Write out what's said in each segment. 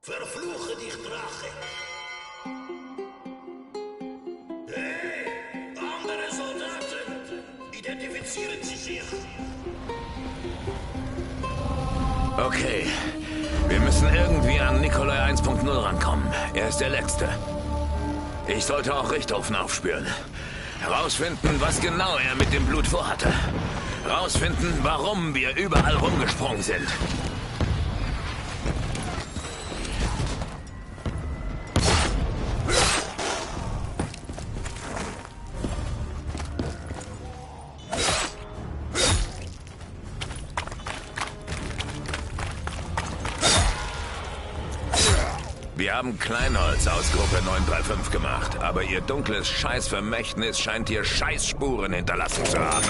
Verfluche dich, Drache! Hey, andere Soldaten! Identifizieren Sie sich! Okay, wir müssen irgendwie an Nikolai 1.0 rankommen. Er ist der Letzte. Ich sollte auch Richthofen aufspüren. Herausfinden, was genau er mit dem Blut vorhatte. Herausfinden, warum wir überall rumgesprungen sind. Wir haben Kleinholz aus Gruppe 935 gemacht, aber ihr dunkles Scheißvermächtnis scheint hier Scheißspuren hinterlassen zu haben.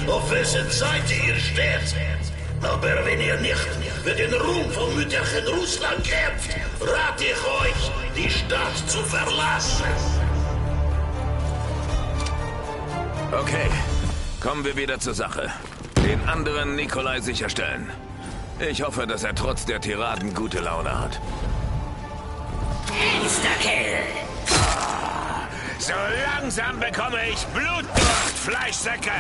Auf welcher Seite ihr steht. Aber wenn ihr nicht für den Ruhm von Mütterchen Russland kämpft, rate ich euch, die Stadt zu verlassen. Okay, kommen wir wieder zur Sache. Den anderen Nikolai sicherstellen. Ich hoffe, dass er trotz der Tiraden gute Laune hat. Insta-Kill! So langsam bekomme ich Blutdurst, Fleischsäcke!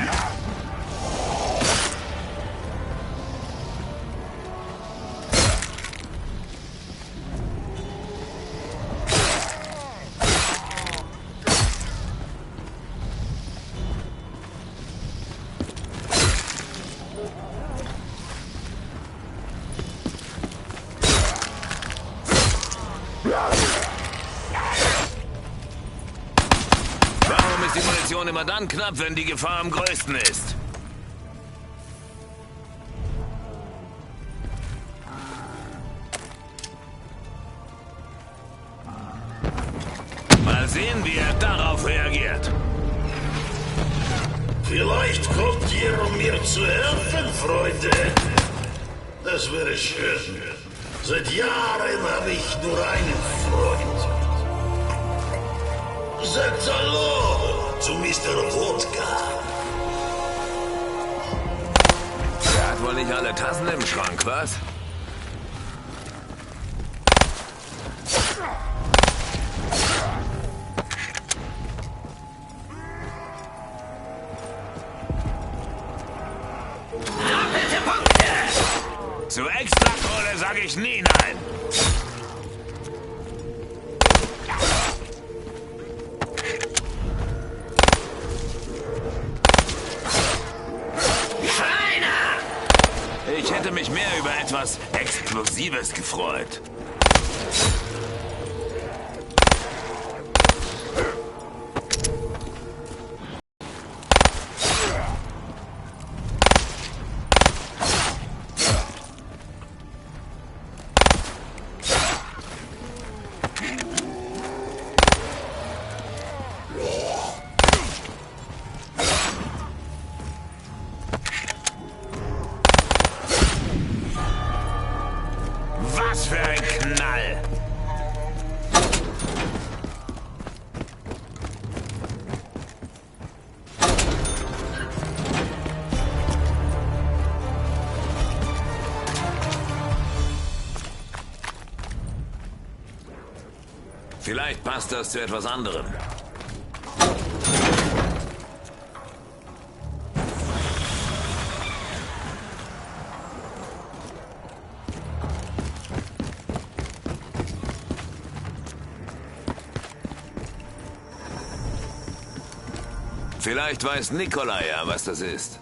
Warum ist die Munition immer dann knapp, wenn die Gefahr am größten ist? Mal sehen, wie er darauf reagiert. Vielleicht kommt ihr, um mir zu helfen, Freunde. Das wäre schön. Seit Jahren habe ich nur einen Freund. Sagt Hallo zu Mr. Wodka. Er hat wohl nicht alle Tassen im Schrank, was? Doppelte Punkte! Zu Extrakohle sage ich nie nein. Ich hätte mich mehr über etwas Explosives gefreut. Was für ein Knall! Vielleicht passt das zu etwas anderem. Vielleicht weiß Nikolai ja, was das ist.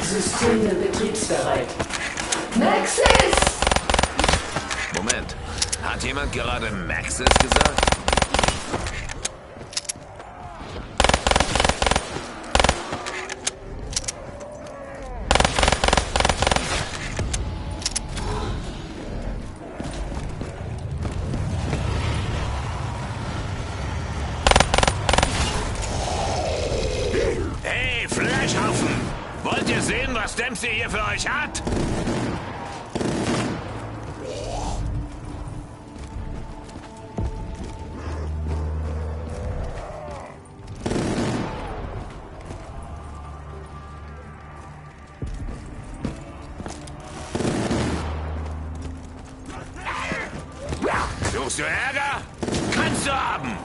Systeme betriebsbereit. Maxis! Moment. Hat jemand gerade Maxis gesagt? Hey, Flashhaufen! Wollt ihr sehen, was Dempsey hier für euch hat? Suchst du Ärger? Kannst du haben!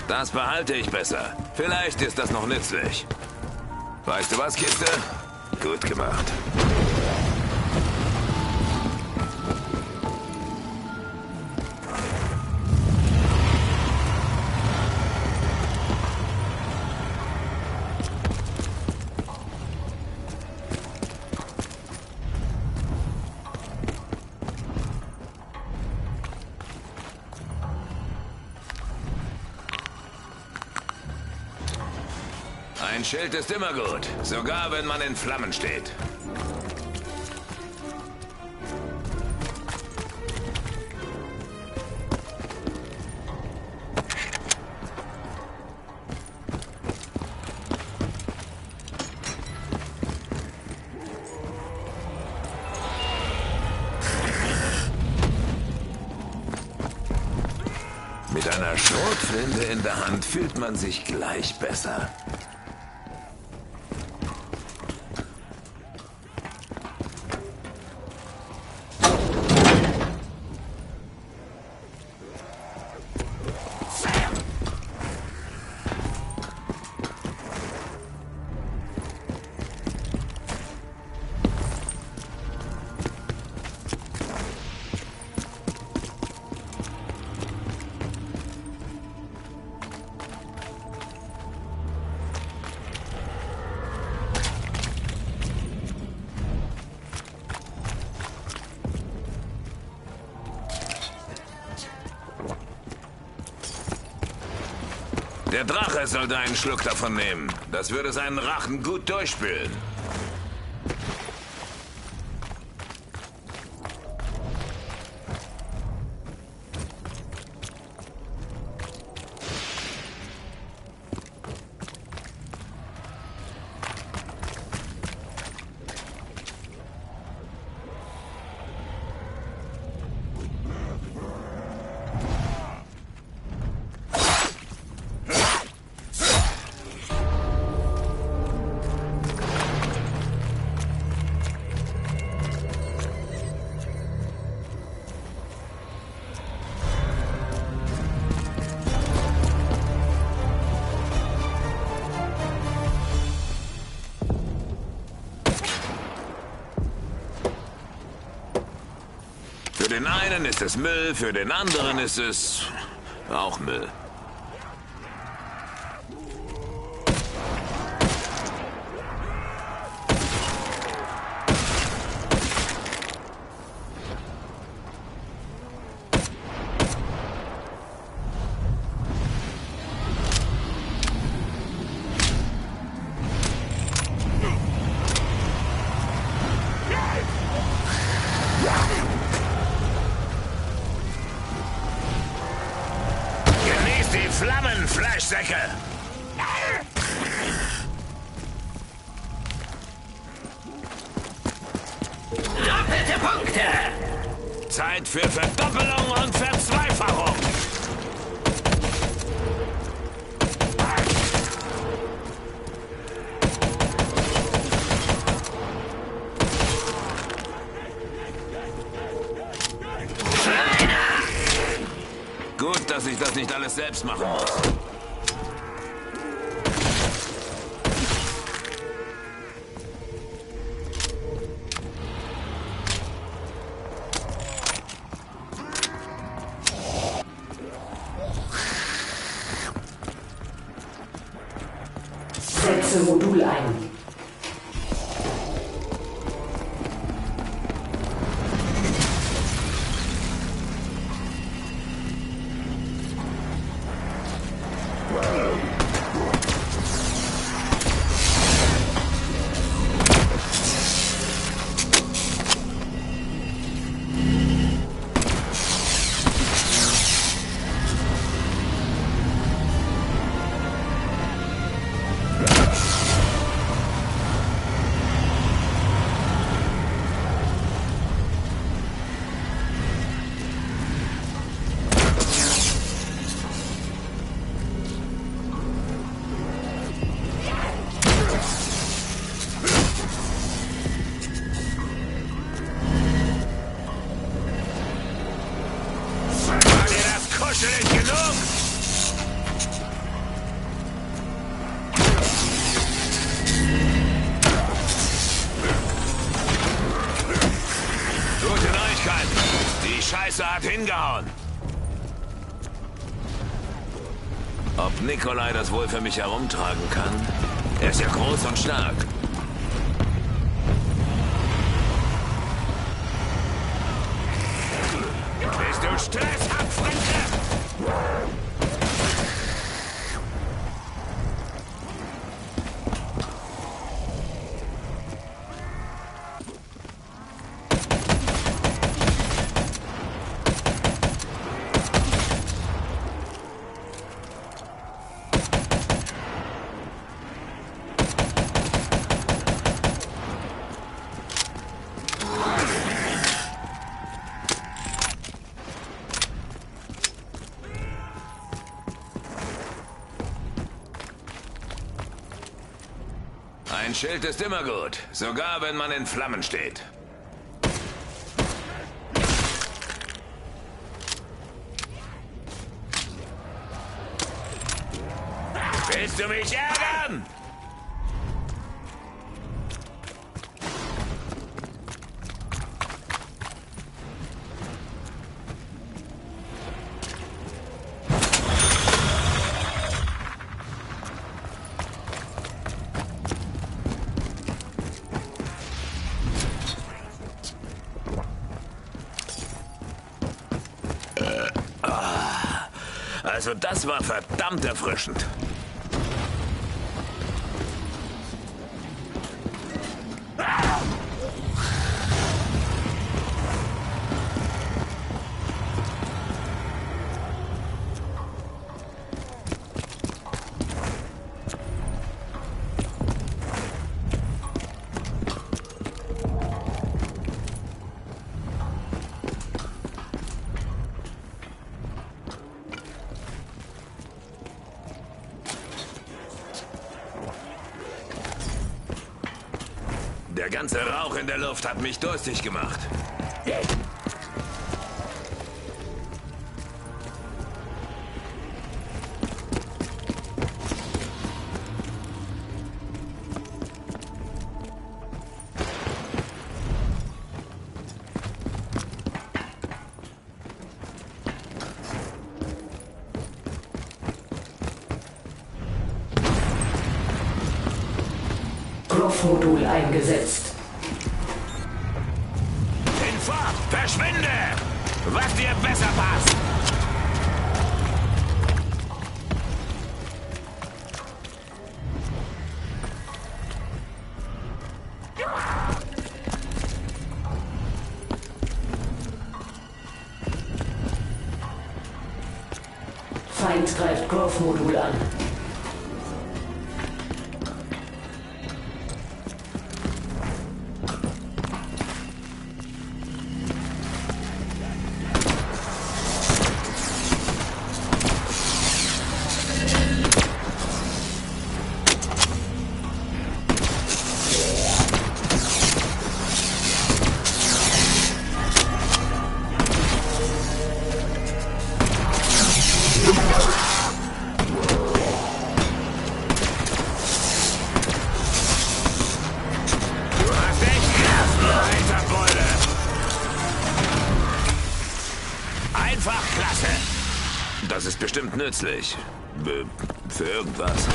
Das behalte ich besser. Vielleicht ist das noch nützlich. Weißt du was, Kiste? Gut gemacht. Ein Schild ist immer gut, sogar wenn man in Flammen steht. Mit einer Schrotflinte in der Hand fühlt man sich gleich besser. Der Drache sollte einen Schluck davon nehmen. Das würde seinen Rachen gut durchspülen. Für den einen ist es Müll, für den anderen ist es auch Müll. Die Flammenfleischsäcke! Punkte! Zeit für Verdoppelung und Verzweifachung! Gut, dass ich das nicht alles selbst machen muss. Setze Modul ein. Kuschelig genug? Gute Neuigkeiten. Die Scheiße hat hingehauen. Ob Nikolai das wohl für mich herumtragen kann? Er ist ja groß und stark. Bist du stresshaft, Fremde? Ein Schild ist immer gut, sogar wenn man in Flammen steht. Willst du mich ärgern? Also das war verdammt erfrischend. Der ganze Rauch in der Luft hat mich durstig gemacht. Modul eingesetzt. Hinfort! Verschwinde! Was dir besser passt! Feind greift Growth-Modul an. Das ist bestimmt nützlich. Für irgendwas.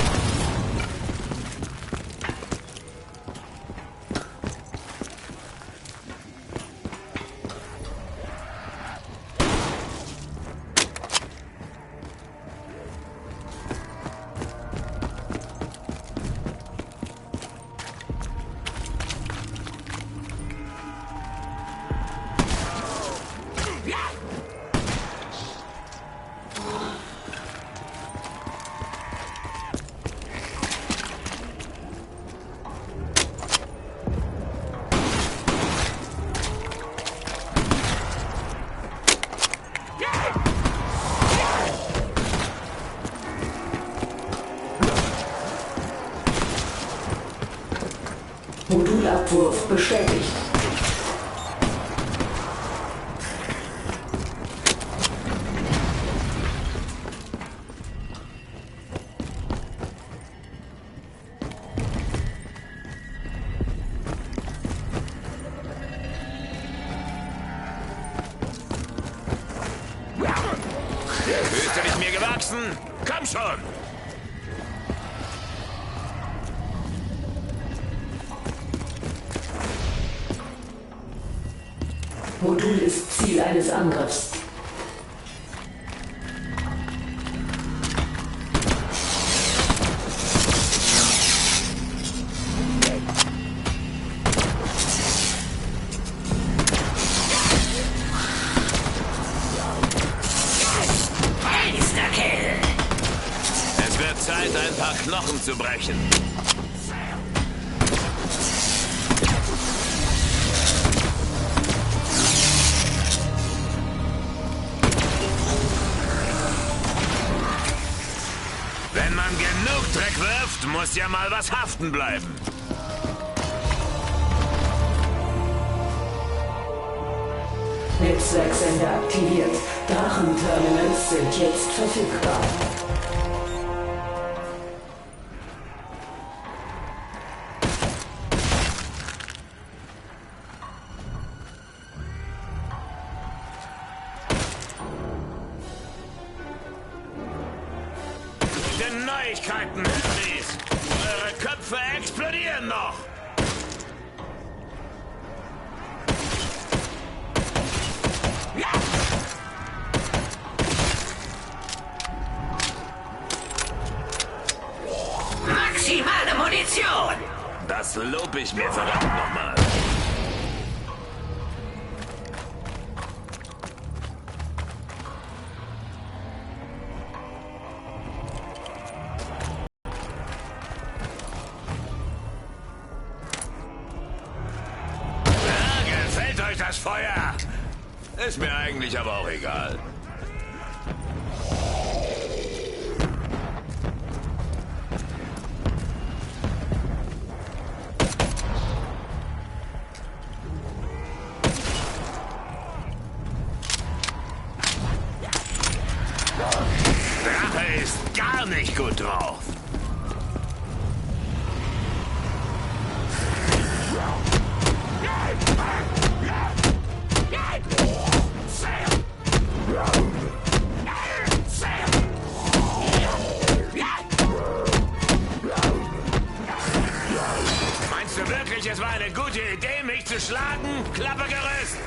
Modulabwurf bestätigt. Fühlst du dich mir gewachsen? Komm schon! Modul ist Ziel eines Angriffs. Es wird Zeit, ein paar Knochen zu brechen. Wenn man genug Dreck wirft, muss ja mal was haften bleiben. Netzwerksender aktiviert. Drachenterminals sind jetzt verfügbar. Gute Neuigkeiten, Herries. Eure Köpfe explodieren noch. Maximale Munition! Das lob ich mir verdammt nochmal. Gefällt euch das Feuer? Ist mir eigentlich aber auch egal. Drache ist gar nicht gut drauf. Meinst du wirklich, es war eine gute Idee, mich zu schlagen? Klappe Gerüst!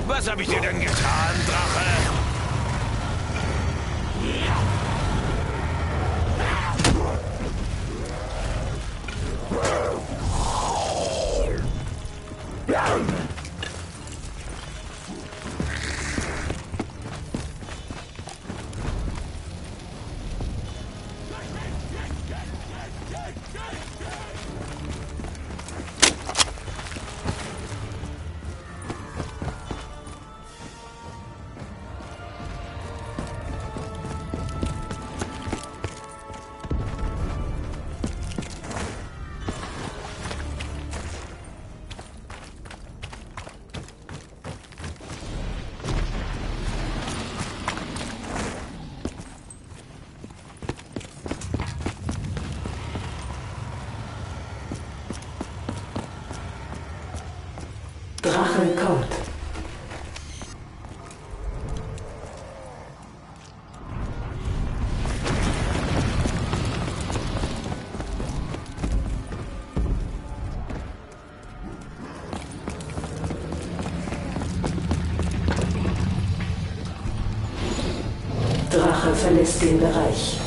Was hab ich dir denn getan, Drache? verlässt den Bereich.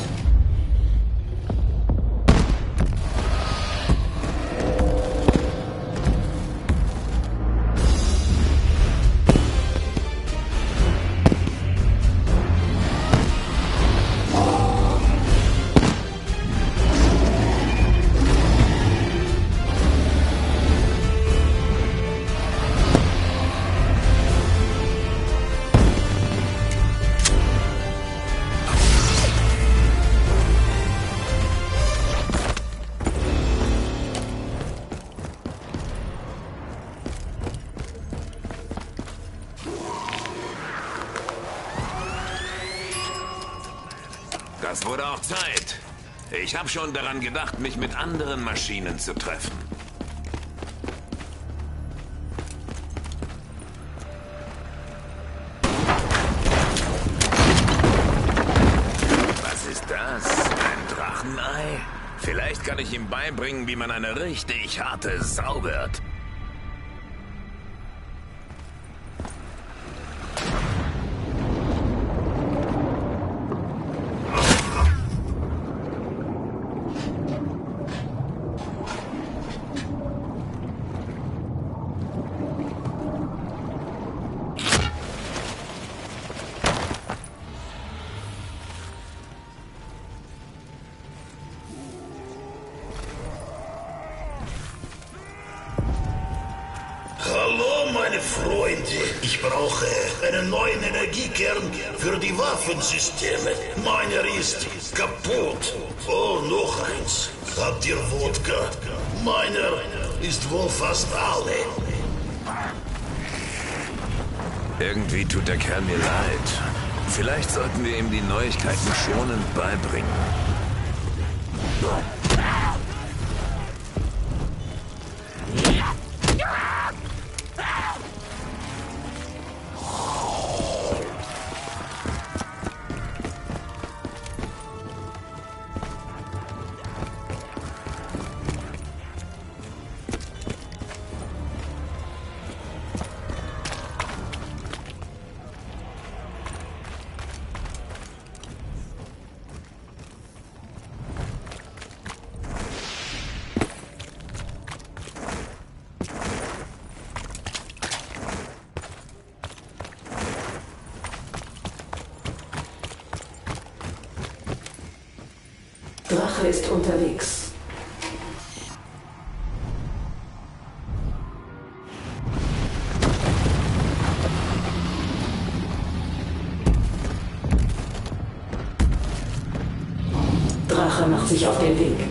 Das wurde auch Zeit. Ich habe schon daran gedacht, mich mit anderen Maschinen zu treffen. Was ist das? Ein Drachenei? Vielleicht kann ich ihm beibringen, wie man eine richtig harte Sau wird. Hallo, meine Freunde. Ich brauche einen neuen Energiekern für die Waffensysteme. Meiner ist kaputt. Oh, noch eins. Habt ihr Wodka? Meiner ist wohl fast alle. Irgendwie tut der Kerl mir leid. Vielleicht sollten wir ihm die Neuigkeiten schonend beibringen. Drache ist unterwegs. Drache macht sich auf den Weg.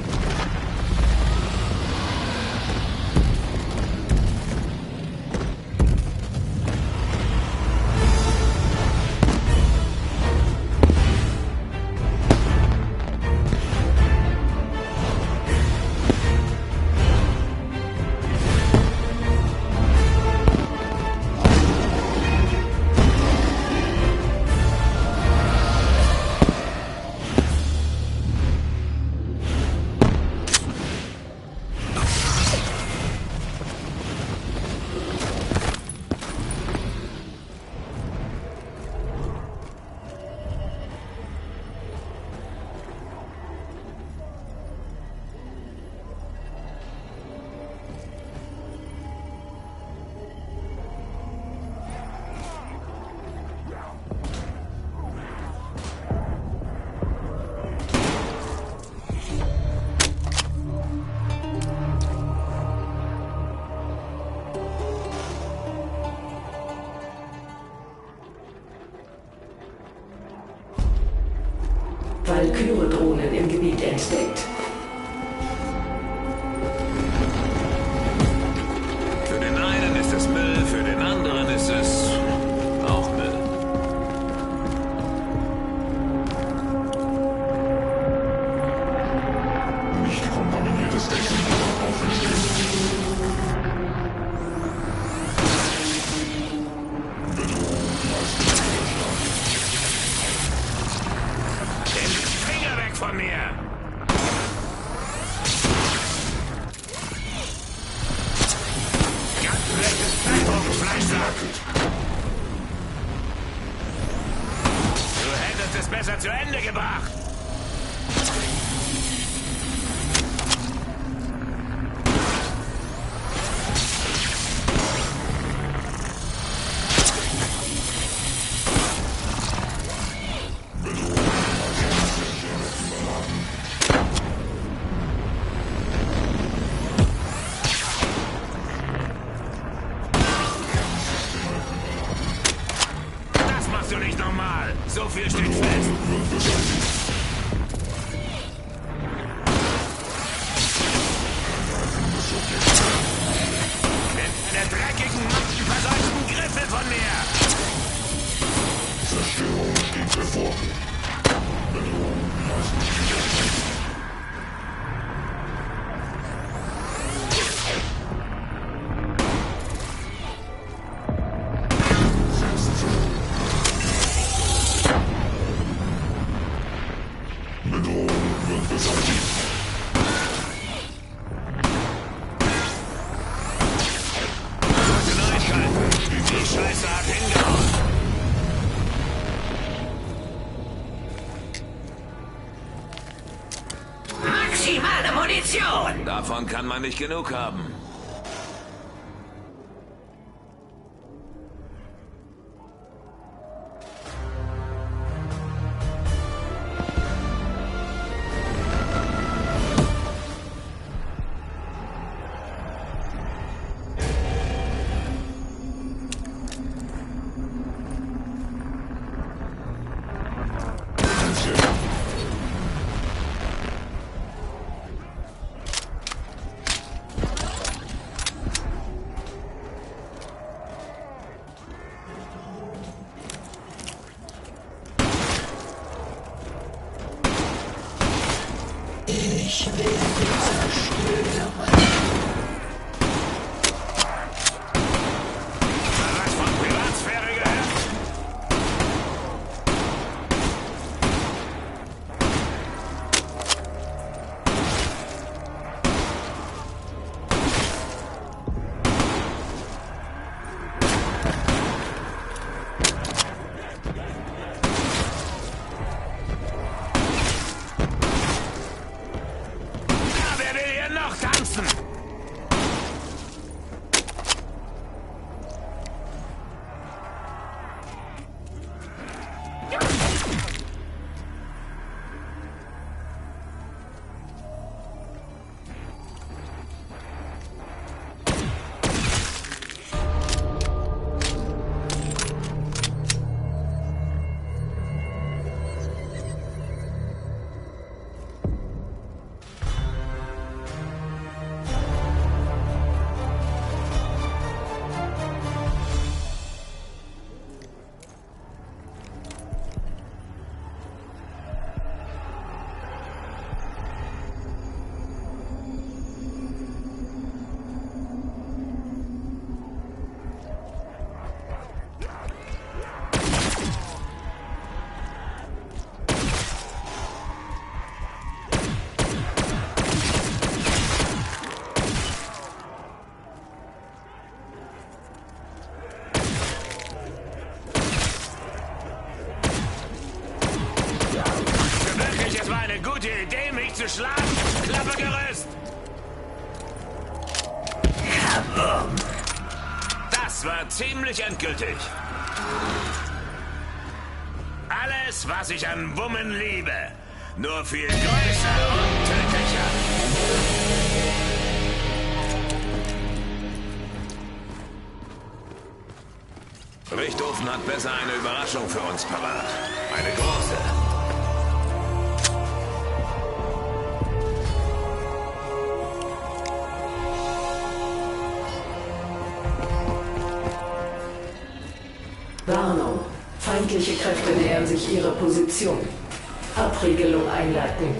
Valkyrie-Drohnen im Gebiet entdeckt. Für den einen ist es Müll, für den anderen ist es auch Müll. Nicht kontaminiertes Essen aufgeschrieben. Finger weg von mir! Ganz schlechtes Zeitpunkt, Fleischsack! Du hättest es besser zu Ende Bewacht! Das machst du nicht normal. So viel steht fest. Der dreckigen, mantenverseuchten Griffel von mir! Zerstörung steht bevor. Bedrohung meist Bedrohung wird beseitigt. Gute Neuigkeiten. Die Scheiße hat hingehauen. Maximale Munition! Davon kann man nicht genug haben. Ich will dich zerstören. Was von Privatsphäre gehört? Wer will hier noch tanzen? Wirklich, es war eine gute Idee, mich zu schlagen. Klappe Gerüst! Das war ziemlich endgültig. Alles, was ich an Wummen liebe. Nur viel größer und tödlicher. Richthofen hat besser eine Überraschung für uns parat. Eine große. Warnung. Feindliche Kräfte nähern sich ihrer Position. Abriegelung einleiten.